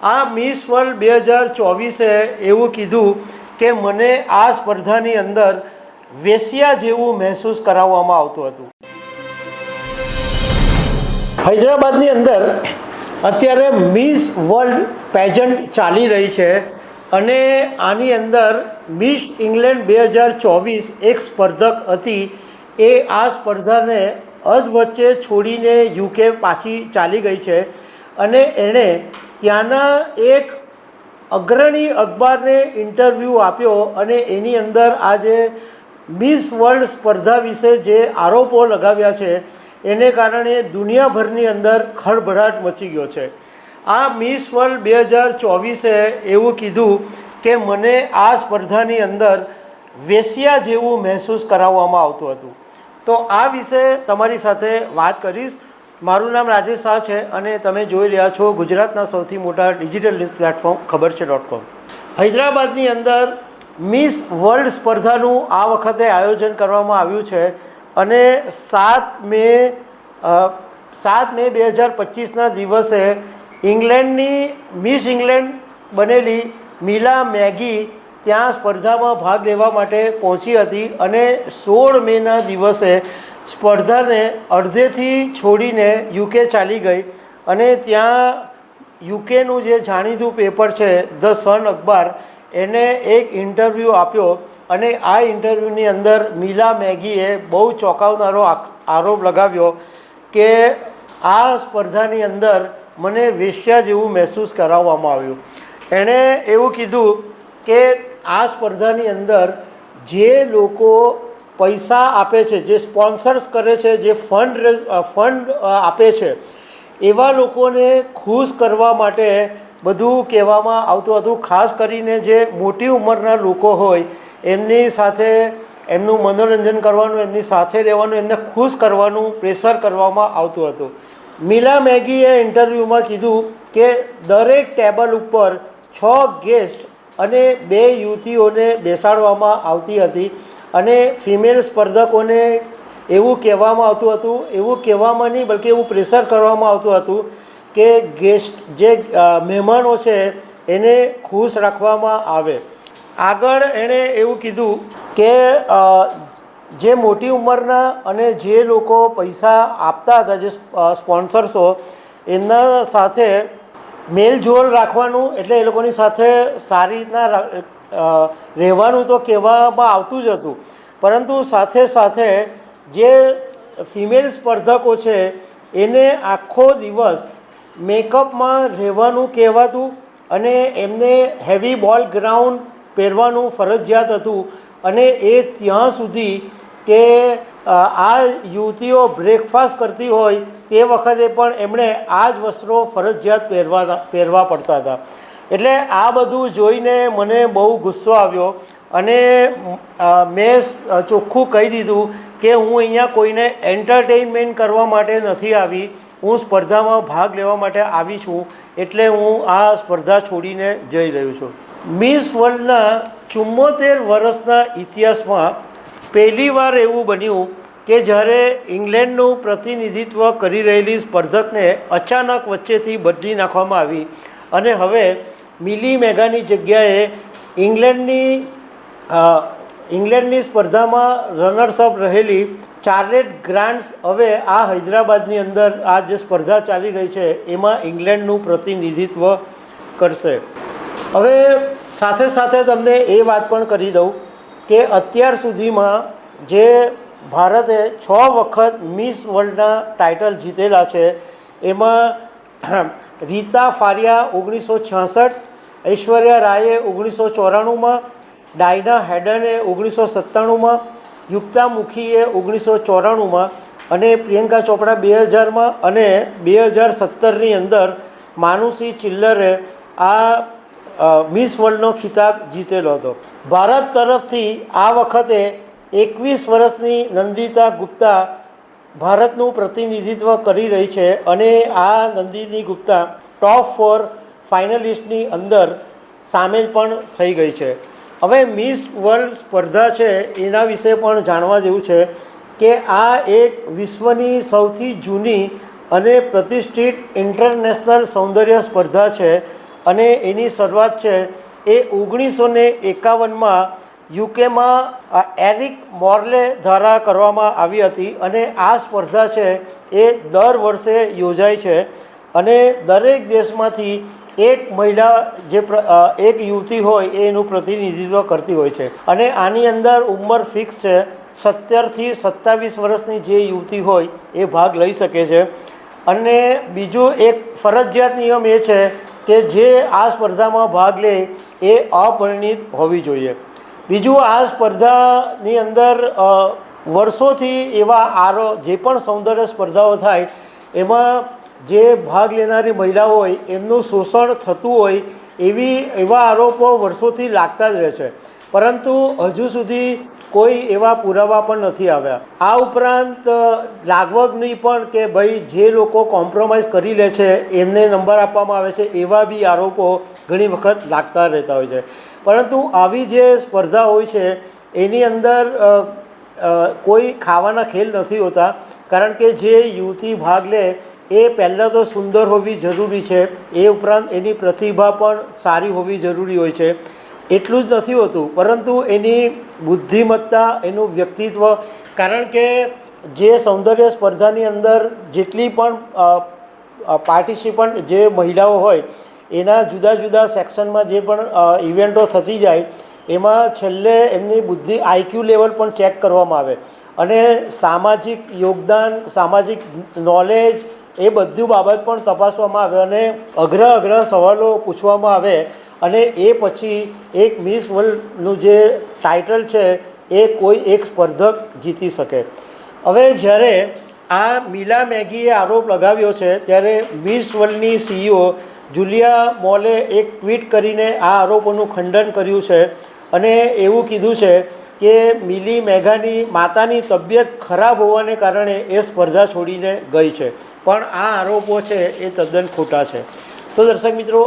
આ miss world 2024એ એવું કીધું કે મને આ સ્પર્ધાની અંદર વેશ્યા જેવું મહેસૂસ કરાવવામાં આવતું હતું. હૈદરાબાદની અંદર અત્યારે મિસ વર્લ્ડ પેજન્ટ ચાલી રહી છે અને આની અંદર મિસ ઇંગ્લેન્ડ 2024 એક સ્પર્ધક હતી. એ આ સ્પર્ધાને અધવચ્ચે છોડીને યુકે પાછી ચાલી ગઈ છે અને એણે ત્યાંના એક અગ્રણી અખબારને ઇન્ટરવ્યૂ આપ્યો અને એની અંદર આ જે મિસ વર્લ્ડ સ્પર્ધા વિશે જે આરોપો લગાવ્યા છે એને કારણે દુનિયાભરની અંદર ખળભળાટ મચી ગયો છે. આ મિસ વર્લ્ડ 2024એ એવું કીધું કે મને આ સ્પર્ધાની અંદર વેશ્યા જેવું મહેસૂસ કરાવવામાં આવતું હતું. તો આ વિશે તમારી સાથે વાત કરીશ. મારું નામ રાજેશ શાહ છે અને તમે જોઈ રહ્યા છો ગુજરાતના સૌથી મોટા ડિજિટલ ન્યૂઝ પ્લેટફોર્મ ખબર છે .com. હૈદરાબાદની અંદર મિસ વર્લ્ડ સ્પર્ધાનું આ વખતે આયોજન કરવામાં આવ્યું છે અને 7 મે 2025ના દિવસે ઇંગ્લેન્ડની મિસ ઇંગ્લેન્ડ બનેલી મિલા મેગી ત્યાં સ્પર્ધામાં ભાગ લેવા માટે પહોંચી હતી અને 16 મેના દિવસે સ્પર્ધાને અડધેથી છોડીને યુકે ચાલી ગઈ અને ત્યાં યુકેનું જે જાણીતું પેપર છે ધ સન અખબાર એને એક ઇન્ટરવ્યૂ આપ્યો અને આ ઇન્ટરવ્યૂની અંદર મિલા મેગીએ બહુ ચોંકાવનારો આરોપ લગાવ્યો કે આ સ્પર્ધાની અંદર મને વેશ્યા જેવું મહેસૂસ કરાવવામાં આવ્યું. એણે એવું કીધું કે આ સ્પર્ધાની અંદર જે લોકો પૈસા આપે છે, જે સ્પોન્સર્સ કરે છે, જે ફંડ આપે છે એવા લોકોને ખુશ કરવા માટે બધું કહેવામાં આવતું હતું. ખાસ કરીને જે મોટી ઉંમરના લોકો હોય એમની સાથે એમનું મનોરંજન કરવાનું, એમની સાથે રહેવાનું, એમને ખુશ કરવાનું પ્રેશર કરવામાં આવતું હતું. મિલા મેગીએ ઇન્ટરવ્યૂમાં કીધું કે દરેક ટેબલ ઉપર 6 ગેસ્ટ અને 2 યુવતીઓને બેસાડવામાં આવતી હતી અને ફિમેલ સ્પર્ધકોને એવું કહેવામાં આવતું હતું, એવું કહેવામાં નહીં બલકે એવું પ્રેશર કરવામાં આવતું હતું કે ગેસ્ટ જે મહેમાનો છે એને ખુશ રાખવામાં આવે. આગળ એણે એવું કીધું કે જે મોટી ઉંમરના અને જે લોકો પૈસા આપતા હતા, જે સ્પોન્સર્સો, એમના સાથે મેલજોલ રાખવાનું, એટલે એ લોકોની સાથે સારી રીતના રહેવાનું તો કહેવામાં આવતું જ હતું, પરંતુ સાથે સાથે જે ફિમેલ સ્પર્ધકો છે એને આખો દિવસ મેકઅપમાં રહેવાનું કહેવાતું અને એમને હેવી બોલ ગ્રાઉન્ડ પહેરવાનું ફરજિયાત હતું અને એ ત્યાં સુધી કે આ યુવતીઓ બ્રેકફાસ્ટ કરતી હોય તે વખતે પણ એમણે આ જ વસ્ત્રો ફરજિયાત પહેરવા પડતા હતા. એટલે આ બધું જોઈને મને બહુ ગુસ્સો આવ્યો અને મેં ચોખ્ખું કહી દીધું કે હું અહીંયા કોઈને એન્ટરટેઇનમેન્ટ કરવા માટે નથી આવી, હું સ્પર્ધામાં ભાગ લેવા માટે આવી છું, એટલે હું આ સ્પર્ધા છોડીને જઈ રહ્યો છું. મિસ વર્લ્ડના 74 વર્ષના ઇતિહાસમાં પહેલીવાર એવું બન્યું કે જ્યારે ઇંગ્લેન્ડનું પ્રતિનિધિત્વ કરી રહેલી સ્પર્ધકને અચાનક વચ્ચેથી બદલી નાખવામાં આવી અને હવે મિલી મેગાની જગ્યાએ ઇંગ્લેન્ડની સ્પર્ધામાં રનર્સઅપ રહેલી ચાર્લેટ ગ્રાન્ટ્સ હવે આ હૈદરાબાદની અંદર આ જે સ્પર્ધા ચાલી રહી છે એમાં ઇંગ્લેન્ડનું પ્રતિનિધિત્વ કરશે. હવે સાથે સાથે તમને એ વાત પણ કરી દઉં કે અત્યાર સુધીમાં જે ભારતે 6 વખત મિસ વર્લ્ડના ટાઇટલ જીતેલા છે એમાં રીતા ફારિયા 1966, ઐશ્વર્યા રાયે 1994માં, ડાયના હેડને 1997માં, યુક્તા મુખીએ 1994માં અને પ્રિયંકા ચોપડા 2000માં અને 2017ની અંદર માનુષી ચિલ્લરે આ મિસ વર્લ્ડનો ખિતાબ જીતેલો હતો. ભારત તરફથી આ વખતે 21 વર્ષની નંદિતા ગુપ્તા ભારતનું પ્રતિનિધિત્વ કરી રહી છે અને આ નંદિની ગુપ્તા ટોપ 4 ફાઇનલિસ્ટની અંદર સામેલ પણ થઈ ગઈ છે. હવે મિસ વર્લ્ડ સ્પર્ધા છે એના વિશે પણ જાણવા જેવું છે કે આ એક વિશ્વની સૌથી જૂની અને પ્રતિષ્ઠિત ઇન્ટરનેશનલ સૌંદર્ય સ્પર્ધા છે અને એની શરૂઆત છે એ 1951માં યુકેમાં એરિક મોર્લે દ્વારા કરવામાં આવી હતી અને આ સ્પર્ધા છે એ દર વર્ષે યોજાય છે અને દરેક દેશમાંથી એક મહિલા જે એક યુવતી હોય એ એનું પ્રતિનિધિત્વ કરતી હોય છે અને આની અંદર ઉંમર ફિક્સ છે 17થી 27 વર્ષની જે યુવતી હોય એ ભાગ લઈ શકે છે અને બીજું એક ફરજિયાત નિયમ એ છે કે જે આ સ્પર્ધામાં ભાગ લે એ અપરિણિત હોવી જોઈએ. બીજું આ સ્પર્ધાની અંદર વર્ષોથી એવા જે પણ સૌંદર્ય સ્પર્ધાઓ થાય એમાં જે ભાગ લેનારી મહિલાઓ હોય એમનું શોષણ થતું હોય એવા આરોપો વર્ષોથી લાગતા જ રહે છે, પરંતુ હજુ સુધી કોઈ એવા પુરાવા પણ નથી આવ્યા. આ ઉપરાંત લાગવગની પણ કે ભાઈ જે લોકો કોમ્પ્રોમાઇઝ કરી લે છે એમને નંબર આપવામાં આવે છે એવા બી આરોપો ઘણી વખત લાગતા રહેતા હોય છે. પરંતુ આવી જે સ્પર્ધા હોય છે એની અંદર કોઈ ખાવાના ખેલ નથી હોતા, કારણ કે જે યુવતી ભાગ લે એ પહેલાં તો સુંદર હોવી જરૂરી છે, એ ઉપરાંત એની પ્રતિભા પણ સારી હોવી જરૂરી હોય છે. એટલું જ નથી હોતું, પરંતુ એની બુદ્ધિમત્તા, એનું વ્યક્તિત્વ, કારણ કે જે સૌંદર્ય સ્પર્ધાની અંદર જેટલી પણ પાર્ટિસિપન્ટ જે મહિલાઓ હોય એના જુદા જુદા સેક્શનમાં જે પણ ઇવેન્ટો થતી જાય એમાં છેલ્લે એમની બુદ્ધિ આઈક્યુ લેવલ પણ ચેક કરવામાં આવે અને સામાજિક યોગદાન, સામાજિક નોલેજ એ બધું બાબત પણ તપાસવામાં આવે અને અઘરા સવાલો પૂછવામાં આવે અને એ પછી એક મિસ વર્લ્ડનું જે ટાઇટલ છે એ કોઈ એક સ્પર્ધક જીતી શકે. હવે જ્યારે આ મિલા મેગીએ આરોપ લગાવ્યો છે ત્યારે મિસ વર્લ્ડની CEO જુલિયા મોલે એક ટ્વીટ કરીને આ આરોપોનું ખંડન કર્યું છે અને એવું કીધું છે કે મિલી મેગાની માતાની તબિયત ખરાબ હોવાને કારણે એ સ્પર્ધા છોડીને ગઈ છે, પણ આ આરોપો છે એ તદ્દન ખોટા છે. તો દર્શક મિત્રો,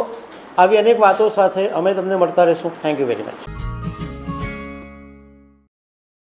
આવી અનેક વાતો સાથે અમે તમને મળતા રહીશું. Thank you very much.